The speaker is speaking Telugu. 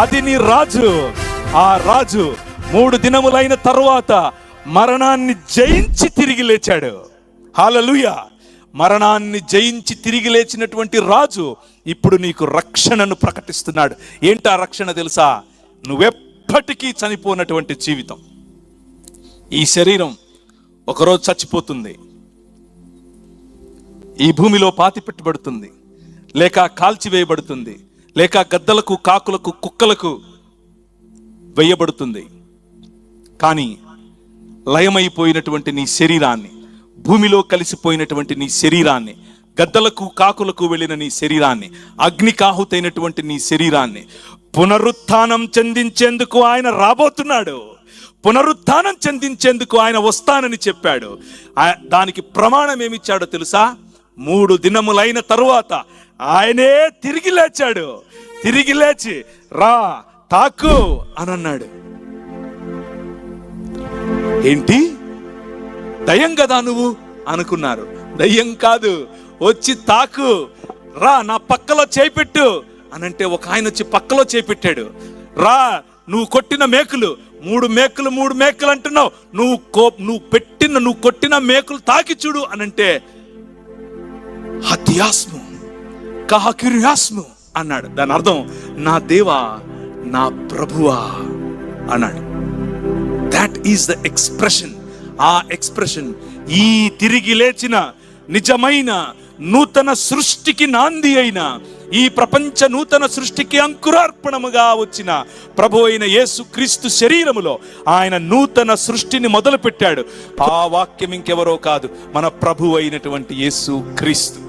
అది నీ రాజు. ఆ రాజు 3 దినములైన తరువాత మరణాన్ని జయించి తిరిగి లేచాడు. హల్లెలూయా. మరణాన్ని జయించి తిరిగి లేచినటువంటి రాజు ఇప్పుడు నీకు రక్షణను ప్రకటిస్తున్నాడు. ఏంటా రక్షణ తెలుసా? నువ్వెప్పటికీ చనిపోనటువంటి జీవితం. ఈ శరీరం ఒకరోజు చచ్చిపోతుంది, ఈ భూమిలో పాతి పెట్టబడుతుంది, లేక కాల్చివేయబడుతుంది, లేక గద్దలకు, కాకులకు, కుక్కలకు వేయబడుతుంది. కానీ లయమైపోయినటువంటి నీ శరీరాన్ని, భూమిలో కలిసిపోయినటువంటి నీ శరీరాన్ని, గద్దలకు, కాకులకు వెళ్ళిన నీ శరీరాన్ని, అగ్నికాహుతైనటువంటి నీ శరీరాన్ని పునరుత్థానం చెందించేందుకు ఆయన రాబోతున్నాడు. పునరుత్థానం చెందించేందుకు ఆయన వస్తానని చెప్పాడు. దానికి ప్రమాణం ఏమిచ్చాడో తెలుసా? 3 దినములైన తరువాత ఆయనే తిరిగి లేచాడు. తిరిగి లేచి రా, తాకు అని అన్నాడు. ఏంటి, దయ్యం కదా నువ్వు అనుకున్నారు. దయ్యం కాదు, వచ్చి తాకు, రా, నా పక్కలో చేపెట్టు అనంటే ఒక ఆయన వచ్చి పక్కలో చేపెట్టాడు. రా, నువ్వు కొట్టిన మేకులు 3 మేకులు అంటున్నావు, నువ్వు కొట్టిన మేకులు తాకి చూడు అనంటే హత్యాస్ము కహకిర్యాస్ము అన్నాడు. దాని అర్థం నా దేవా, నా ప్రభువా అన్నాడు. That is the expression. ఆ ఎక్స్ప్రెషన్ ఈ తిరిగి లేచిన నిజమైన నూతన సృష్టికి నాంది అయిన, ఈ ప్రపంచ నూతన సృష్టికి అంకురార్పణముగా వచ్చిన ప్రభు అయిన యేసు క్రీస్తు శరీరములో ఆయన నూతన సృష్టిని మొదలు పెట్టాడు. ఆ వాక్యం ఇంకెవరో కాదు, మన ప్రభు అయినటువంటి యేసు క్రీస్తు.